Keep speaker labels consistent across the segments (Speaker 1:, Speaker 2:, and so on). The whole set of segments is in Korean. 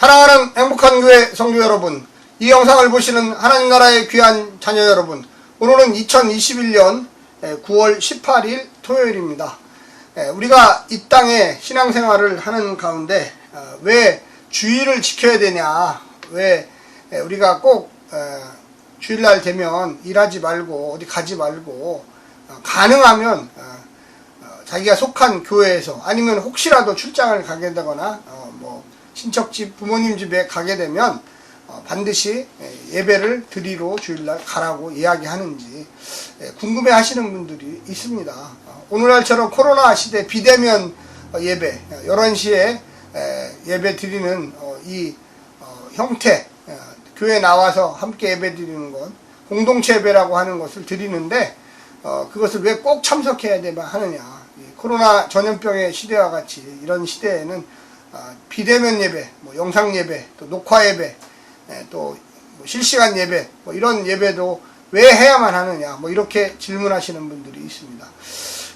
Speaker 1: 사랑하는 행복한 교회 성도 여러분, 이 영상을 보시는 하나님 나라의 귀한 자녀 여러분, 오늘은 2021년 9월 18일 토요일입니다. 우리가 이 땅에 신앙생활을 하는 가운데 왜 주일을 지켜야 되냐, 왜 우리가 꼭 주일날 되면 일하지 말고 어디 가지 말고 가능하면 자기가 속한 교회에서 아니면 혹시라도 출장을 가게 되거나 친척집 부모님 집에 가게 되면 반드시 예배를 드리러 주일날 가라고 이야기하는지 궁금해 하시는 분들이 있습니다. 오늘날처럼 코로나 시대 비대면 예배 11시에 예배 드리는 이 형태, 교회 나와서 함께 예배 드리는 것, 공동체 예배라고 하는 것을 드리는데 그것을 왜 꼭 참석해야 하느냐. 코로나 전염병의 시대와 같이 이런 시대에는 비대면 예배, 영상 예배, 또 녹화 예배, 또 실시간 예배, 이런 예배도 왜 해야만 하느냐, 이렇게 질문하시는 분들이 있습니다.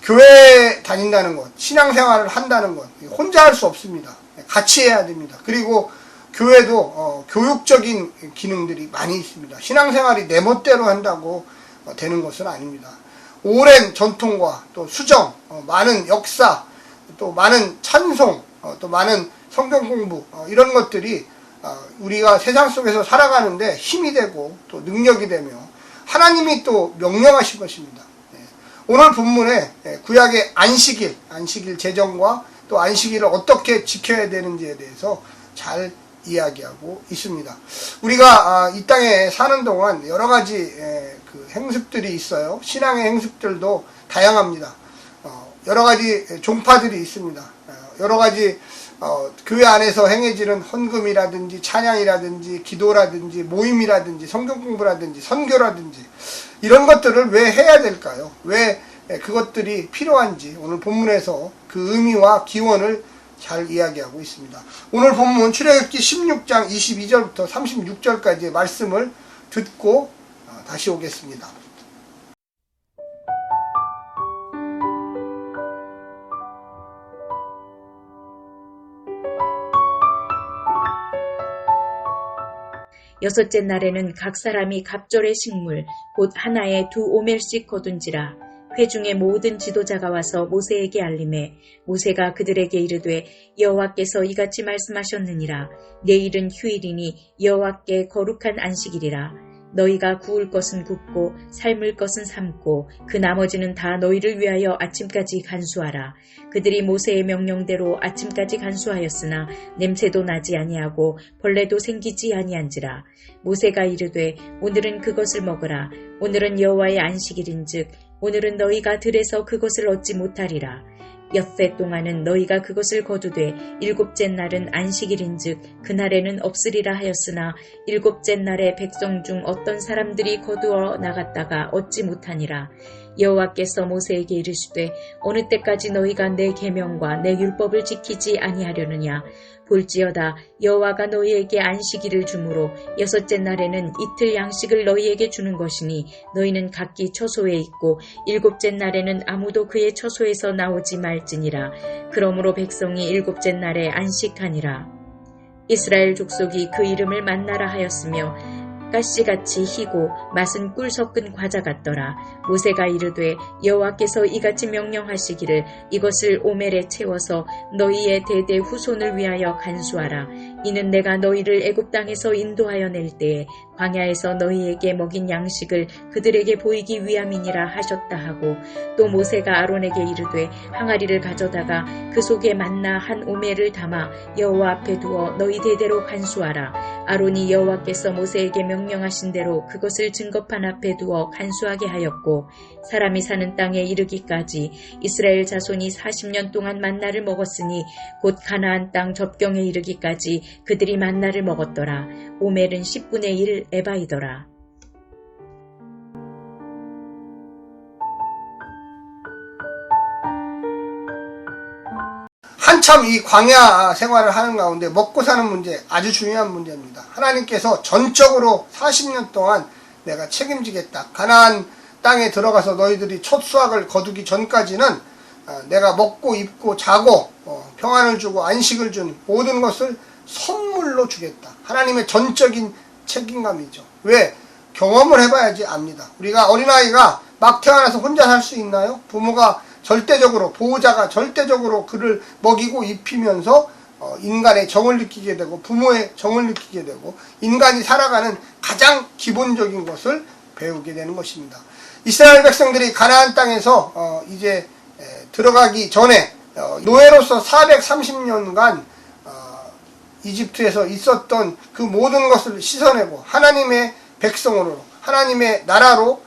Speaker 1: 교회 다닌다는 것, 신앙생활을 한다는 것, 혼자 할 수 없습니다. 같이 해야 됩니다. 그리고 교회도 교육적인 기능들이 많이 있습니다. 신앙생활이 내 멋대로 한다고 되는 것은 아닙니다. 오랜 전통과 또 수정, 많은 역사, 또 많은 찬송, 또 많은 성경 공부, 이런 것들이 우리가 세상 속에서 살아가는데 힘이 되고 또 능력이 되며 하나님이 또 명령하신 것입니다. 오늘 본문에 구약의 안식일 제정과 또 안식일을 어떻게 지켜야 되는지에 대해서 잘 이야기하고 있습니다. 우리가 이 땅에 사는 동안 여러 가지 그 행습들이 있어요. 신앙의 행습들도 다양합니다. 여러 가지 종파들이 있습니다. 여러 가지 교회 안에서 행해지는 헌금이라든지 찬양이라든지 기도라든지 모임이라든지 성경 공부라든지 선교라든지 이런 것들을 왜 해야 될까요? 왜 그것들이 필요한지 오늘 본문에서 그 의미와 기원을 잘 이야기하고 있습니다. 오늘 본문 출애굽기 16장 22절부터 36절까지의 말씀을 듣고 다시 오겠습니다.
Speaker 2: 여섯째 날에는 각 사람이 갑절의 식물 곧 하나에 2오멜씩 거둔지라. 회중의 모든 지도자가 와서 모세에게 알림해 모세가 그들에게 이르되 여호와께서 이같이 말씀하셨느니라. 내일은 휴일이니 여호와께 거룩한 안식일이라. 너희가 구울 것은 굽고 삶을 것은 삶고 그 나머지는 다 너희를 위하여 아침까지 간수하라. 그들이 모세의 명령대로 아침까지 간수하였으나 냄새도 나지 아니하고 벌레도 생기지 아니한지라. 모세가 이르되 오늘은 그것을 먹으라. 오늘은 여호와의 안식일인즉 오늘은 너희가 들에서 그것을 얻지 못하리라. 엿새 동안은 너희가 그것을 거두되 일곱째 날은 안식일인즉 그날에는 없으리라 하였으나 일곱째 날에 백성 중 어떤 사람들이 거두어 나갔다가 얻지 못하니라. 여호와께서 모세에게 이르시되 어느 때까지 너희가 내 계명과 내 율법을 지키지 아니하려느냐. 볼지어다 여호와가 너희에게 안식일을 주므로 여섯째 날에는 이틀 양식을 너희에게 주는 것이니 너희는 각기 처소에 있고 일곱째 날에는 아무도 그의 처소에서 나오지 말지니라. 그러므로 백성이 일곱째 날에 안식하니라. 이스라엘 족속이 그 이름을 만나라 하였으며 가시같이 희고 맛은 꿀 섞은 과자 같더라. 모세가 이르되 여호와께서 이같이 명령하시기를 이것을 오멜에 채워서 너희의 대대 후손을 위하여 간수하라. 이는 내가 너희를 애굽 땅에서 인도하여 낼 때에 광야에서 너희에게 먹인 양식을 그들에게 보이기 위함이니라 하셨다 하고 또 모세가 아론에게 이르되 항아리를 가져다가 그 속에 만나 한 오멜을 담아 여호와 앞에 두어 너희 대대로 간수하라. 아론이 여호와께서 모세에게 명령하신 대로 그것을 증거판 앞에 두어 간수하게 하였고 사람이 사는 땅에 이르기까지 이스라엘 자손이 40년 동안 만나를 먹었으니 곧 가나안 땅 접경에 이르기까지 그들이 만나를 먹었더라. 오멜은 10분의 1 에바이더라.
Speaker 1: 한참 이 광야 생활을 하는 가운데 먹고 사는 문제 아주 중요한 문제입니다. 하나님께서 전적으로 40년 동안 내가 책임지겠다. 가나안 땅에 들어가서 너희들이 첫 수확을 거두기 전까지는 내가 먹고 입고 자고 평안을 주고 안식을 준 모든 것을 선물로 주겠다. 하나님의 전적인 책임감이죠. 왜? 경험을 해봐야지 압니다. 우리가 어린아이가 막 태어나서 혼자 살 수 있나요? 부모가 절대적으로, 보호자가 절대적으로 그를 먹이고 입히면서 인간의 정을 느끼게 되고 부모의 정을 느끼게 되고 인간이 살아가는 가장 기본적인 것을 배우게 되는 것입니다. 이스라엘 백성들이 가나안 땅에서 이제 들어가기 전에 노예로서 430년간 이집트에서 있었던 그 모든 것을 씻어내고 하나님의 백성으로, 하나님의 나라로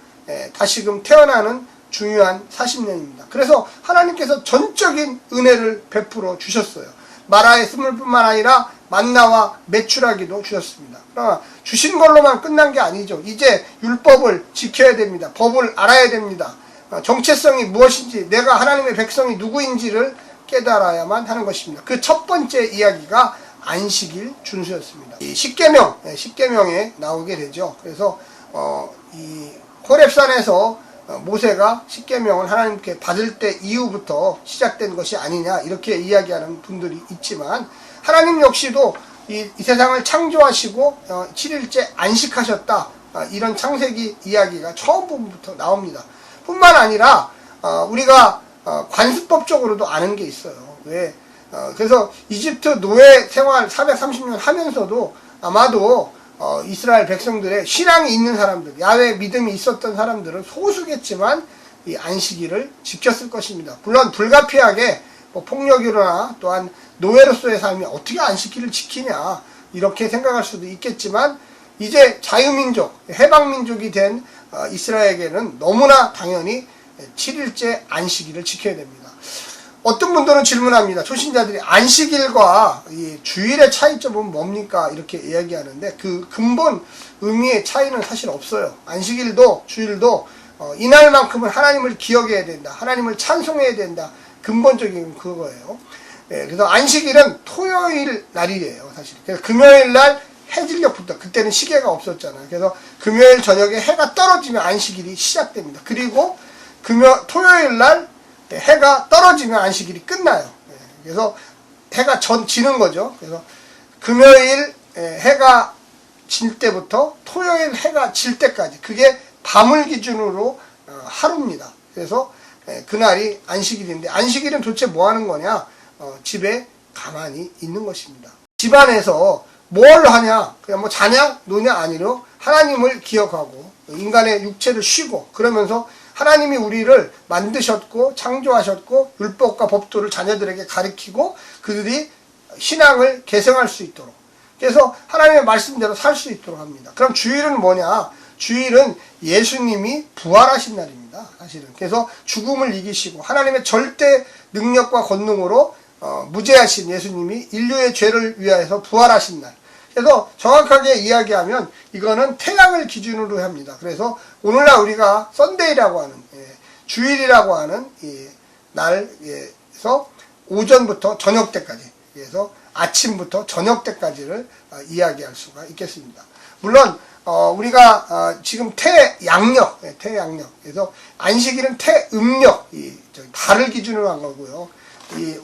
Speaker 1: 다시금 태어나는 중요한 40년입니다. 그래서 하나님께서 전적인 은혜를 베풀어 주셨어요. 마라의 스물뿐만 아니라 만나와 메추라기도 주셨습니다. 그러나 주신 걸로만 끝난 게 아니죠. 이제 율법을 지켜야 됩니다. 법을 알아야 됩니다. 정체성이 무엇인지, 내가 하나님의 백성이 누구인지를 깨달아야만 하는 것입니다. 그 첫 번째 이야기가 안식일 준수였습니다. 이 십계명에 나오게 되죠. 그래서 이 호렙산에서 모세가 십계명을 하나님께 받을 때 이후부터 시작된 것이 아니냐 이렇게 이야기하는 분들이 있지만, 하나님 역시도 이 세상을 창조하시고 7일째 안식하셨다, 이런 창세기 이야기가 처음 부분부터 나옵니다. 뿐만 아니라 우리가 관습법적으로도 아는 게 있어요. 왜? 그래서 이집트 노예 생활 430년 하면서도 아마도 이스라엘 백성들의 신앙이 있는 사람들, 야훼 믿음이 있었던 사람들은 소수겠지만 이 안식일을 지켰을 것입니다. 물론 불가피하게 폭력이나 또한 노예로서의 삶이 어떻게 안식일을 지키냐 이렇게 생각할 수도 있겠지만, 이제 자유민족, 해방민족이 된 이스라엘에게는 너무나 당연히 7일째 안식일을 지켜야 됩니다. 어떤 분들은 질문합니다. 초신자들이 안식일과 이 주일의 차이점은 뭡니까? 이렇게 이야기하는데 그 근본 의미의 차이는 사실 없어요. 안식일도 주일도 이날만큼은 하나님을 기억해야 된다. 하나님을 찬송해야 된다. 근본적인 그거예요. 그래서 안식일은 토요일 날이에요, 사실. 그래서 금요일 날 해질녘부터, 그때는 시계가 없었잖아요. 그래서 금요일 저녁에 해가 떨어지면 안식일이 시작됩니다. 그리고 토요일 날 해가 떨어지면 안식일이 끝나요. 그래서 해가 지는 거죠. 그래서 금요일 해가 질 때부터 토요일 해가 질 때까지, 그게 밤을 기준으로 하루입니다. 그래서 그날이 안식일인데, 안식일은 도대체 뭐 하는 거냐? 집에 가만히 있는 것입니다. 집안에서 뭘 하냐? 그냥 뭐 자냐 노냐 아니로 하나님을 기억하고 인간의 육체를 쉬고, 그러면서 하나님이 우리를 만드셨고 창조하셨고 율법과 법도를 자녀들에게 가르치고 그들이 신앙을 계승할 수 있도록, 그래서 하나님의 말씀대로 살 수 있도록 합니다. 그럼 주일은 뭐냐? 주일은 예수님이 부활하신 날입니다, 사실은. 그래서 죽음을 이기시고 하나님의 절대 능력과 권능으로 무죄하신 예수님이 인류의 죄를 위하여서 부활하신 날. 그래서 정확하게 이야기하면 이거는 태양을 기준으로 합니다. 그래서 오늘날 우리가 썬데이라고 하는, 주일이라고 하는 이 날에서 오전부터 저녁 때까지, 그래서 아침부터 저녁 때까지를 이야기할 수가 있겠습니다. 물론 우리가 지금 태양력, 그래서 안식일은 태음력, 달을 기준으로 한 거고요.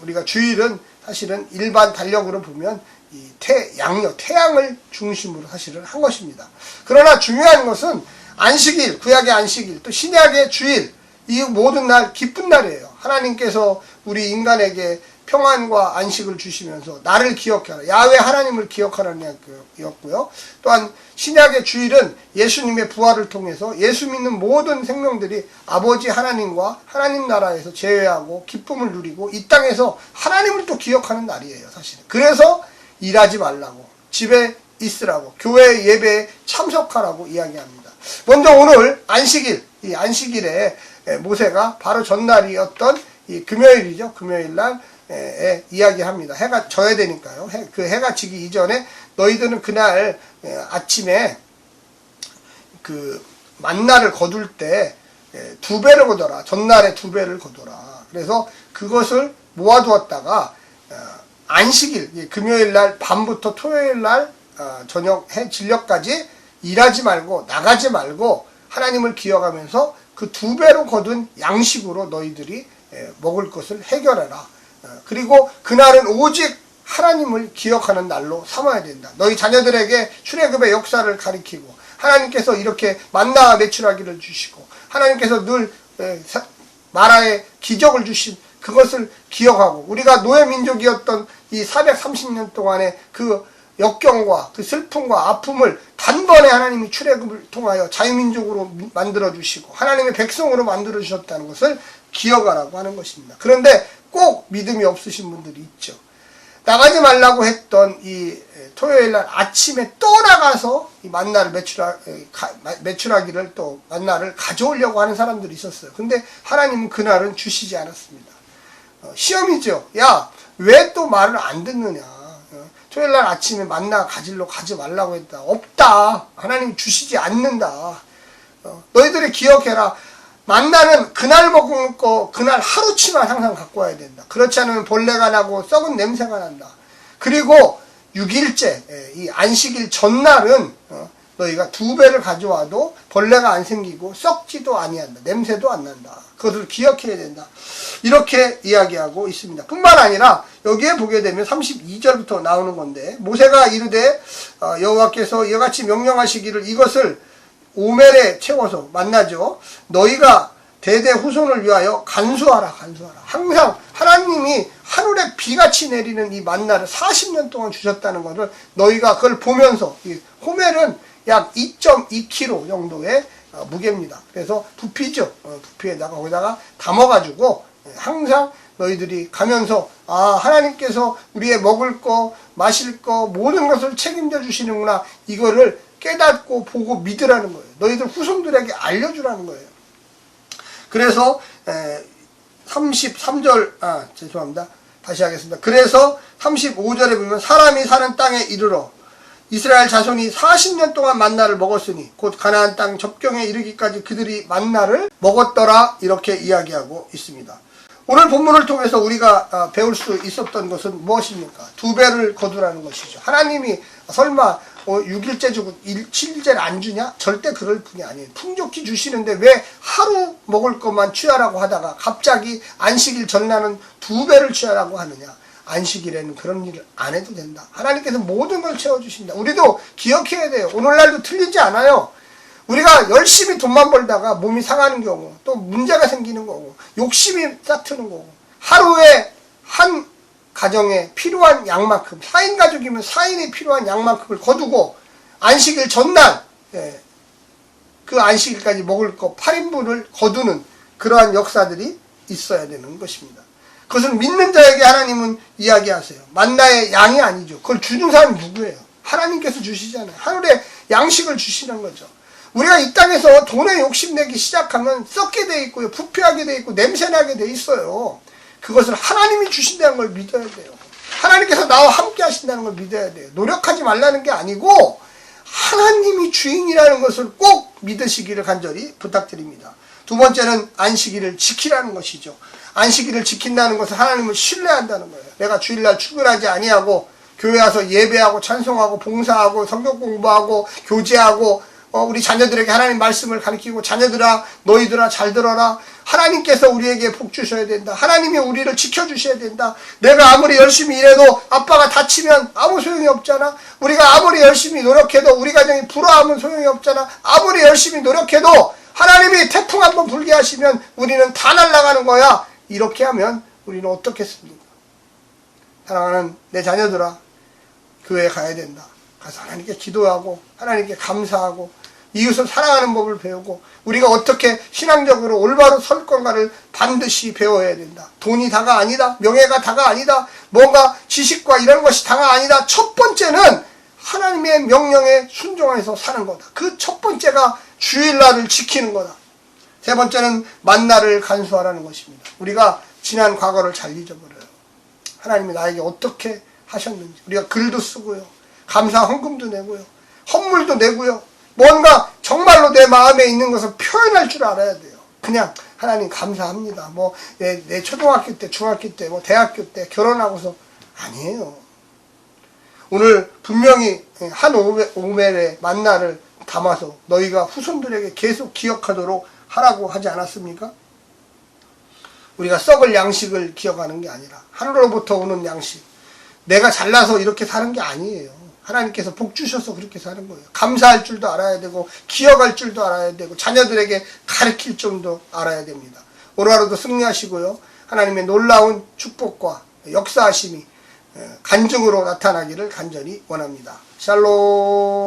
Speaker 1: 우리가 주일은 사실은 일반 달력으로 보면 이 태양력, 태양을 중심으로 사실은 한 것입니다. 그러나 중요한 것은 안식일, 구약의 안식일, 또 신약의 주일, 이 모든 날 기쁜 날이에요. 하나님께서 우리 인간에게 평안과 안식을 주시면서 나를 기억하라, 야훼 하나님을 기억하라는 이야기였고요. 또한 신약의 주일은 예수님의 부활을 통해서 예수 믿는 모든 생명들이 아버지 하나님과 하나님 나라에서 제외하고 기쁨을 누리고 이 땅에서 하나님을 또 기억하는 날이에요, 사실은. 그래서 일하지 말라고, 집에 있으라고, 교회 예배에 참석하라고 이야기합니다. 먼저 오늘 안식일, 이 안식일에 모세가 바로 전날이었던 이 금요일이죠. 금요일 날 이야기합니다. 해가 져야 되니까요. 그 해가 지기 이전에 너희들은 그날 아침에 그 만나를 거둘 때 2배를 거둬라. 전날에 2배를 거둬라. 그래서 그것을 모아두었다가 안식일, 금요일 날 밤부터 토요일 날 저녁 해 진력까지 일하지 말고 나가지 말고 하나님을 기억하면서 그 2배로 거둔 양식으로 너희들이 먹을 것을 해결해라. 그리고 그날은 오직 하나님을 기억하는 날로 삼아야 된다. 너희 자녀들에게 출애굽의 역사를 가리키고 하나님께서 이렇게 만나 매출하기를 주시고 하나님께서 늘 마라의 기적을 주신 그것을 기억하고 우리가 노예민족이었던 이 430년 동안의 그 역경과 그 슬픔과 아픔을 단번에 하나님이 출애굽을 통하여 자유민족으로 만들어주시고 하나님의 백성으로 만들어주셨다는 것을 기억하라고 하는 것입니다. 그런데 꼭 믿음이 없으신 분들이 있죠. 나가지 말라고 했던 이 토요일날 아침에 또 나가서 이 만나를 매출하기를 또 만나를 가져오려고 하는 사람들이 있었어요. 근데 하나님은 그날은 주시지 않았습니다. 시험이죠. 야, 왜 또 말을 안 듣느냐. 토요일날 아침에 만나 가지러 가지 말라고 했다. 없다. 하나님 주시지 않는다. 너희들이 기억해라. 만나는 그날 먹은 거 그날 하루치만 항상 갖고 와야 된다. 그렇지 않으면 벌레가 나고 썩은 냄새가 난다. 그리고 6일째 이 안식일 전날은 너희가 2배를 가져와도 벌레가 안 생기고 썩지도 아니한다. 냄새도 안 난다. 그것을 기억해야 된다. 이렇게 이야기하고 있습니다. 뿐만 아니라 여기에 보게 되면 32절부터 나오는 건데 모세가 이르되 여호와께서 이와 같이 명령하시기를 이것을 오멜에 채워서 만나죠. 너희가 대대 후손을 위하여 간수하라. 항상 하나님이 하늘에 비같이 내리는 이 만나를 40년 동안 주셨다는 것을 너희가 그걸 보면서 이 호멜은 약 2.2kg 정도의 무게입니다. 그래서 부피죠. 부피에다가 거기다가 담아가지고 항상 너희들이 가면서 하나님께서 우리의 먹을 거 마실 거 모든 것을 책임져 주시는구나. 이거를 깨닫고 보고 믿으라는 거예요. 너희들 후손들에게 알려주라는 거예요. 그래서 33절 죄송합니다. 다시 하겠습니다. 그래서 35절에 보면 사람이 사는 땅에 이르러 이스라엘 자손이 40년 동안 만나를 먹었으니 곧 가나안 땅 접경에 이르기까지 그들이 만나를 먹었더라. 이렇게 이야기하고 있습니다. 오늘 본문을 통해서 우리가 배울 수 있었던 것은 무엇입니까? 2배를 거두라는 것이죠. 하나님이 설마 6일째 주고 7일째를 안 주냐? 절대 그럴 분이 아니에요. 풍족히 주시는데 왜 하루 먹을 것만 취하라고 하다가 갑자기 안식일 전날은 2배를 취하라고 하느냐? 안식일에는 그런 일을 안 해도 된다. 하나님께서 모든 걸 채워주신다. 우리도 기억해야 돼요. 오늘날도 틀리지 않아요. 우리가 열심히 돈만 벌다가 몸이 상하는 경우, 또 문제가 생기는 거고, 욕심이 싹트는 거고, 하루에 한 가정에 필요한 양만큼, 4인 가족이면 4인이 필요한 양만큼을 거두고, 안식일 전날, 그 안식일까지 먹을 거 8인분을 거두는 그러한 역사들이 있어야 되는 것입니다. 그것을 믿는 자에게 하나님은 이야기하세요. 만나의 양이 아니죠. 그걸 주는 사람이 누구예요? 하나님께서 주시잖아요. 하늘에 양식을 주시는 거죠. 우리가 이 땅에서 돈에 욕심내기 시작하면 썩게 돼 있고요. 부패하게 돼 있고 냄새나게 돼 있어요. 그것을 하나님이 주신다는 걸 믿어야 돼요. 하나님께서 나와 함께 하신다는 걸 믿어야 돼요. 노력하지 말라는 게 아니고 하나님이 주인이라는 것을 꼭 믿으시기를 간절히 부탁드립니다. 두 번째는 안식일을 지키라는 것이죠. 안식일을 지킨다는 것은 하나님을 신뢰한다는 거예요. 내가 주일날 출근하지 아니하고 교회 와서 예배하고 찬송하고 봉사하고 성경 공부하고 교제하고 우리 자녀들에게 하나님 말씀을 가르치고 자녀들아 너희들아 잘 들어라. 하나님께서 우리에게 복 주셔야 된다. 하나님이 우리를 지켜주셔야 된다. 내가 아무리 열심히 일해도 아빠가 다치면 아무 소용이 없잖아. 우리가 아무리 열심히 노력해도 우리 가정이 불화하면 소용이 없잖아. 아무리 열심히 노력해도 하나님이 태풍 한번 불게 하시면 우리는 다 날아가는 거야. 이렇게 하면 우리는 어떻겠습니까? 사랑하는 내 자녀들아 교회에 가야 된다. 가서 하나님께 기도하고 하나님께 감사하고 이웃을 사랑하는 법을 배우고 우리가 어떻게 신앙적으로 올바로 설 건가를 반드시 배워야 된다. 돈이 다가 아니다. 명예가 다가 아니다. 뭔가 지식과 이런 것이 다가 아니다. 첫 번째는 하나님의 명령에 순종해서 사는 거다. 그 첫 번째가 주일날을 지키는 거다. 세 번째는 만나를 간수하라는 것입니다. 우리가 지난 과거를 잘 잊어버려요. 하나님이 나에게 어떻게 하셨는지 우리가 글도 쓰고요. 감사 헌금도 내고요. 헌물도 내고요. 뭔가 정말로 내 마음에 있는 것을 표현할 줄 알아야 돼요. 그냥 하나님 감사합니다. 내 초등학교 때, 중학교 때, 대학교 때 결혼하고서 아니에요. 오늘 분명히 한 오멜의 만나를 담아서 너희가 후손들에게 계속 기억하도록 하라고 하지 않았습니까? 우리가 썩을 양식을 기억하는 게 아니라 하늘로부터 오는 양식, 내가 잘나서 이렇게 사는 게 아니에요. 하나님께서 복 주셔서 그렇게 사는 거예요. 감사할 줄도 알아야 되고 기억할 줄도 알아야 되고 자녀들에게 가르칠 줄도 알아야 됩니다. 오늘 하루도 승리하시고요. 하나님의 놀라운 축복과 역사하심이 간증으로 나타나기를 간절히 원합니다. 샬롬.